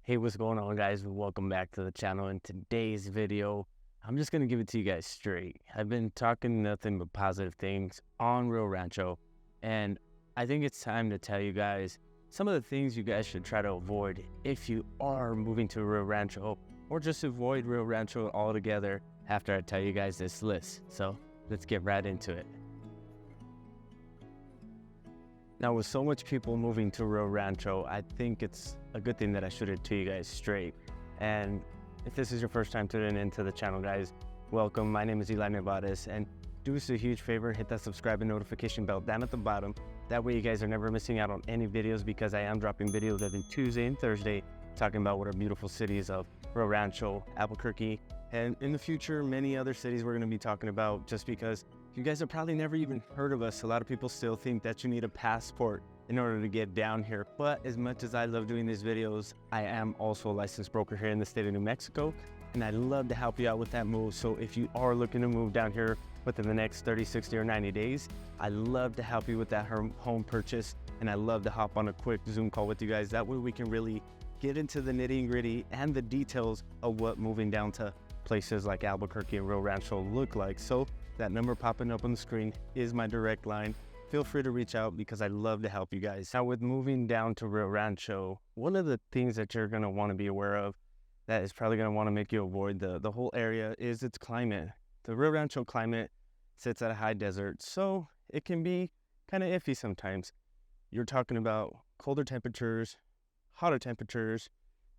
Hey, what's going on, guys? Welcome back to the channel. In today's video, I'm just going to give it to you guys straight. I've been talking nothing but positive things on Rio Rancho, and I think it's time to tell you guys some of the things you guys should try to avoid if you are moving to Rio Rancho, or just avoid Rio Rancho altogether after I tell you guys this list. So let's get right into it. Now, with so much people moving to Rio Rancho, I think it's a good thing that I should have to you guys straight. And if this is your first time tuning into the channel, guys, welcome. My name is Eli Nevarez, and do us a huge favor, hit that subscribe and notification bell down at the bottom. That way you guys are never missing out on any videos, because I am dropping videos every Tuesday and Thursday talking about what our beautiful cities of Rio Rancho, Albuquerque, and in the future, many other cities we're going to be talking about, just because you guys have probably never even heard of us. A lot of people still think that you need a passport in order to get down here. But as much as I love doing these videos, I am also a licensed broker here in the state of New Mexico, and I'd love to help you out with that move. So if you are looking to move down here within the next 30, 60, or 90 days, I'd love to help you with that home purchase, and I'd love to hop on a quick Zoom call with you guys. That way we can really get into the nitty-gritty and the details of what moving down to places like Albuquerque and Rio Rancho look like. So that number popping up on the screen is my direct line. Feel free to reach out, because I love to help you guys. Now, with moving down to Rio Rancho, one of the things that you're going to want to be aware of that is probably going to want to make you avoid the whole area is its climate. The Rio Rancho climate sits at a high desert, so it can be kind of iffy sometimes. You're talking about colder temperatures, hotter temperatures.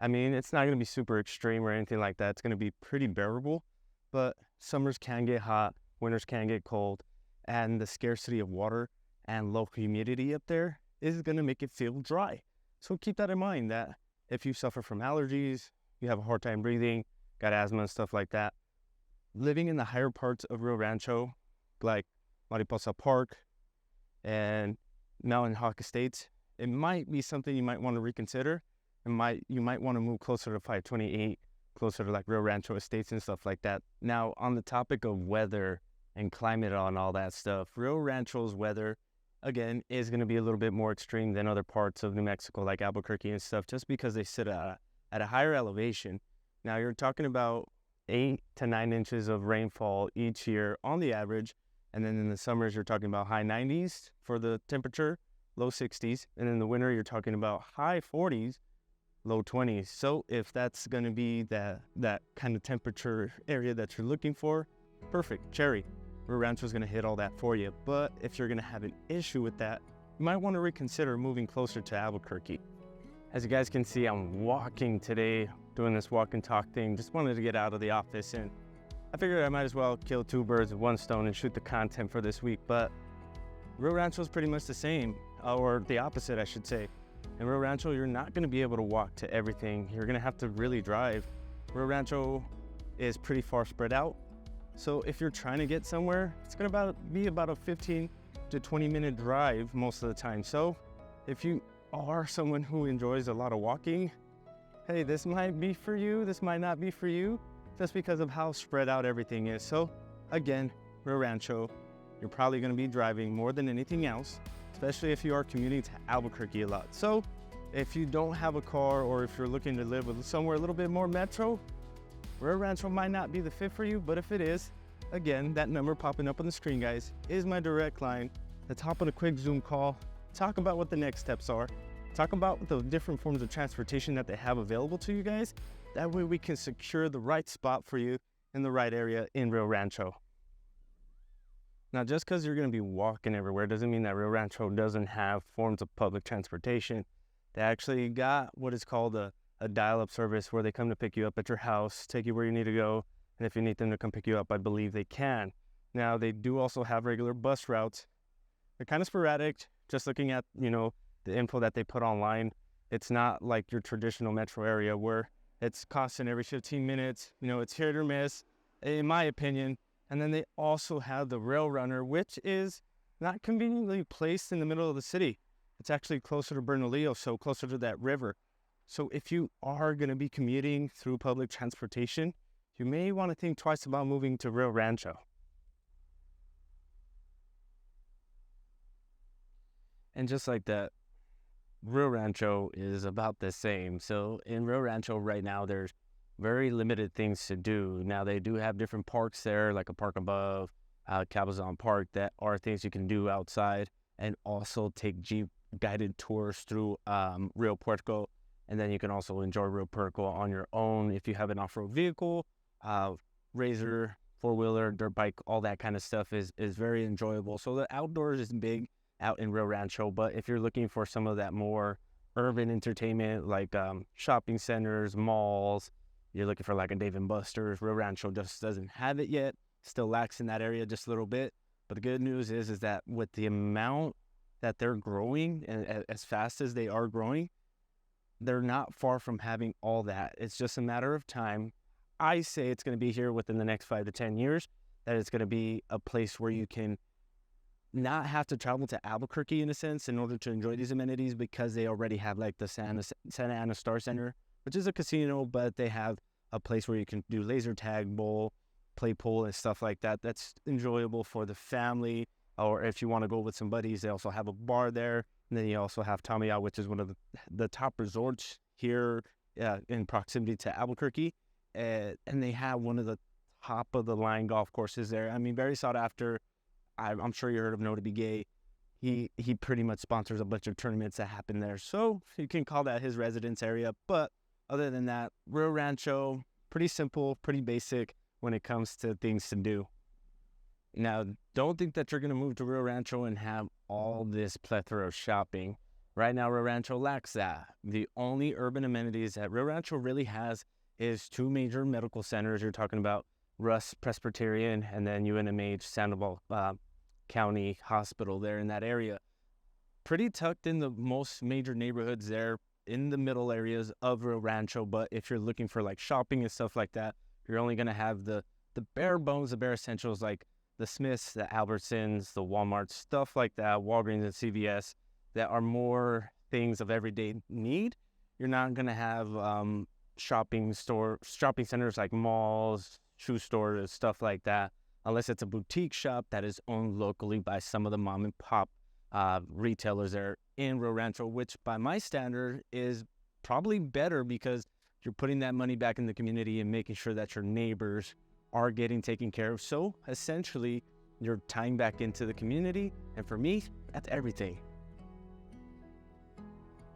I mean, it's not going to be super extreme or anything like that. It's going to be pretty bearable, but summers can get hot, winters can get cold, and the scarcity of water and low humidity up there is going to make it feel dry. So keep that in mind, that if you suffer from allergies, you have a hard time breathing, got asthma and stuff like that, living in the higher parts of Rio Rancho, like Mariposa Park and Mountain Hawk Estates, it might be something you might want to reconsider. You might want to move closer to 528, closer to like Rio Rancho Estates and stuff like that. Now, on the topic of weather and climate and all that stuff, Rio Rancho's weather, again, is going to be a little bit more extreme than other parts of New Mexico, like Albuquerque and stuff, just because they sit at a higher elevation. Now, you're talking about 8 to 9 inches of rainfall each year on the average, and then in the summers, you're talking about high 90s for the temperature, low 60s, and in the winter, you're talking about high 40s, low 20s. So if that's going to be that kind of temperature area that you're looking for, perfect, cherry. Rio Rancho is going to hit all that for you. But if you're going to have an issue with that, you might want to reconsider moving closer to Albuquerque. As you guys can see, I'm walking today, doing this walk and talk thing. Just wanted to get out of the office, and I figured I might as well kill 2 birds with 1 stone and shoot the content for this week. But Rio Rancho is pretty much the same, or the opposite, I should say. In Rio Rancho, you're not going to be able to walk to everything. You're going to have to really drive. Rio Rancho is pretty far spread out. So if you're trying to get somewhere, it's going to be about a 15 to 20 minute drive most of the time. So if you are someone who enjoys a lot of walking, hey, this might be for you. This might not be for you, just because of how spread out everything is. So again, Rio Rancho, you're probably going to be driving more than anything else, especially if you are commuting to Albuquerque a lot. So if you don't have a car, or if you're looking to live with somewhere a little bit more metro, Rio Rancho might not be the fit for you. But if it is, again, that number popping up on the screen, guys, is my direct line. Let's hop on a quick Zoom call, talk about what the next steps are, talk about the different forms of transportation that they have available to you guys. That way we can secure the right spot for you in the right area in Rio Rancho. Now, just because you're going to be walking everywhere doesn't mean that Rio Rancho doesn't have forms of public transportation. They actually got what is called a dial-up service, where they come to pick you up at your house, take you where you need to go, and if you need them to come pick you up, I believe they can. Now, they do also have regular bus routes. They're kind of sporadic. Just looking at, the info that they put online, it's not like your traditional metro area where it's constant every 15 minutes. It's hit or miss, in my opinion. And then they also have the Rail Runner, which is not conveniently placed in the middle of the city. It's actually closer to Bernalillo, so closer to that river. So if you are going to be commuting through public transportation, you may want to think twice about moving to Rio Rancho. And just like that, Rio Rancho is about the same. So in Rio Rancho right now, there's very limited things to do. Now they do have different parks there, like a park above, Cabazon Park, that are things you can do outside, and also take Jeep guided tours through Rio Puerto. And then you can also enjoy Rio Puerto on your own if you have an off-road vehicle, razor, four-wheeler, dirt bike, all that kind of stuff is very enjoyable. So the outdoors is big out in Rio Rancho, but if you're looking for some of that more urban entertainment, like shopping centers, malls, you're looking for like a Dave & Buster's, Rio Rancho just doesn't have it yet. Still lacks in that area just a little bit. But the good news is that with the amount that they're growing and as fast as they are growing, they're not far from having all that. It's just a matter of time. I say it's going to be here within the next 5 to 10 years, that it's going to be a place where you can not have to travel to Albuquerque in a sense in order to enjoy these amenities, because they already have like the Santa Ana Star Center, which is a casino, but they have a place where you can do laser tag, bowl, play pool and stuff like that. That's enjoyable for the family, or if you want to go with some buddies, they also have a bar there. And then you also have Tamiya, which is one of the top resorts here in proximity to Albuquerque. And they have one of the top of the line golf courses there. I mean, very sought after. I'm sure you heard of No to Be Gay. He pretty much sponsors a bunch of tournaments that happen there. So you can call that his residence area. But other than that, Rio Rancho, pretty simple, pretty basic when it comes to things to do. Now, don't think that you're going to move to Rio Rancho and have all this plethora of shopping. Right now, Rio Rancho lacks that. The only urban amenities that Rio Rancho really has is 2 major medical centers. You're talking about Russ Presbyterian and then UNMH Sandoval County Hospital there in that area. Pretty tucked in the most major neighborhoods there in the middle areas of Rio Rancho. But if you're looking for like shopping and stuff like that, you're only going to have the bare bones, the bare essentials like the Smiths, the Albertsons, the Walmarts, stuff like that, Walgreens and CVS, that are more things of everyday need. You're not going to have shopping centers like malls, shoe stores, stuff like that, unless it's a boutique shop that is owned locally by some of the mom and pop retailers there in Rio Rancho, which by my standard is probably better, because you're putting that money back in the community and making sure that your neighbors are getting taken care of. So essentially, you're tying back into the community. And for me, that's everything.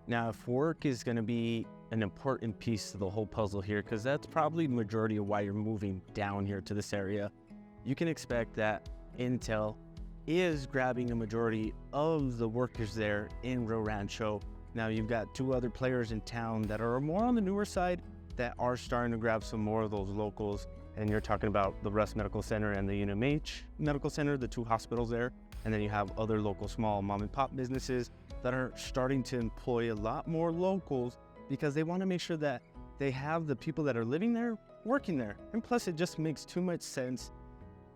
Now, if work is going to be an important piece to the whole puzzle here, because that's probably the majority of why you're moving down here to this area, you can expect that Intel is grabbing a majority of the workers there in Rio Rancho. Now, you've got 2 other players in town that are more on the newer side that are starting to grab some more of those locals. And you're talking about the Russ Medical Center and the UNMH Medical Center, the 2 hospitals there. And then you have other local small mom and pop businesses that are starting to employ a lot more locals, because they want to make sure that they have the people that are living there working there. And plus, it just makes too much sense,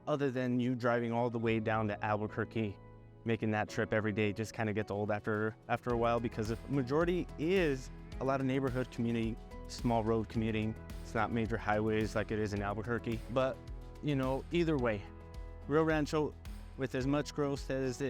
other than you driving all the way down to Albuquerque. Making that trip every day just kind of gets old after a while, because the majority is a lot of neighborhood commuting, small road commuting. It's not major highways like it is in Albuquerque. But, either way, Rio Rancho, with as much growth as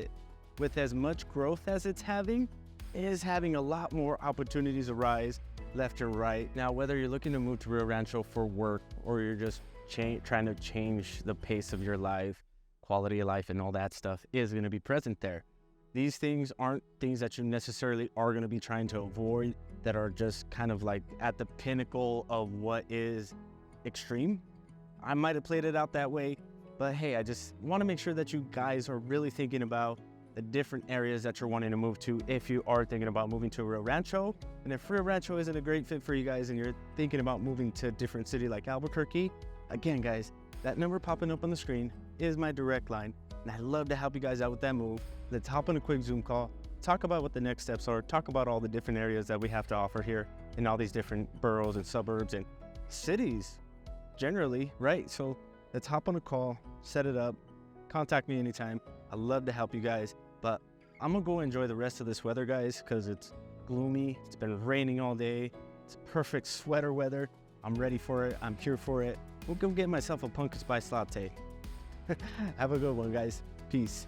it's having, is having a lot more opportunities arise left and right. Now, whether you're looking to move to Rio Rancho for work, or you're just trying to change the pace of your life, quality of life and all that stuff is going to be present there. These things aren't things that you necessarily are going to be trying to avoid, that are just kind of like at the pinnacle of what is extreme. I might have played it out that way, but hey, I just want to make sure that you guys are really thinking about the different areas that you're wanting to move to if you are thinking about moving to Rio Rancho. And if Rio Rancho isn't a great fit for you guys and you're thinking about moving to a different city like Albuquerque, again, guys, that number popping up on the screen is my direct line, and I'd love to help you guys out with that move. Let's hop on a quick Zoom call, talk about what the next steps are, talk about all the different areas that we have to offer here in all these different boroughs and suburbs and cities generally, right? So let's hop on a call, set it up, contact me anytime. I'd love to help you guys, but I'm gonna go enjoy the rest of this weather, guys, because it's gloomy. It's been raining all day. It's perfect sweater weather. I'm ready for it. I'm here for it. We'll go get myself a pumpkin spice latte. Have a good one, guys. Peace.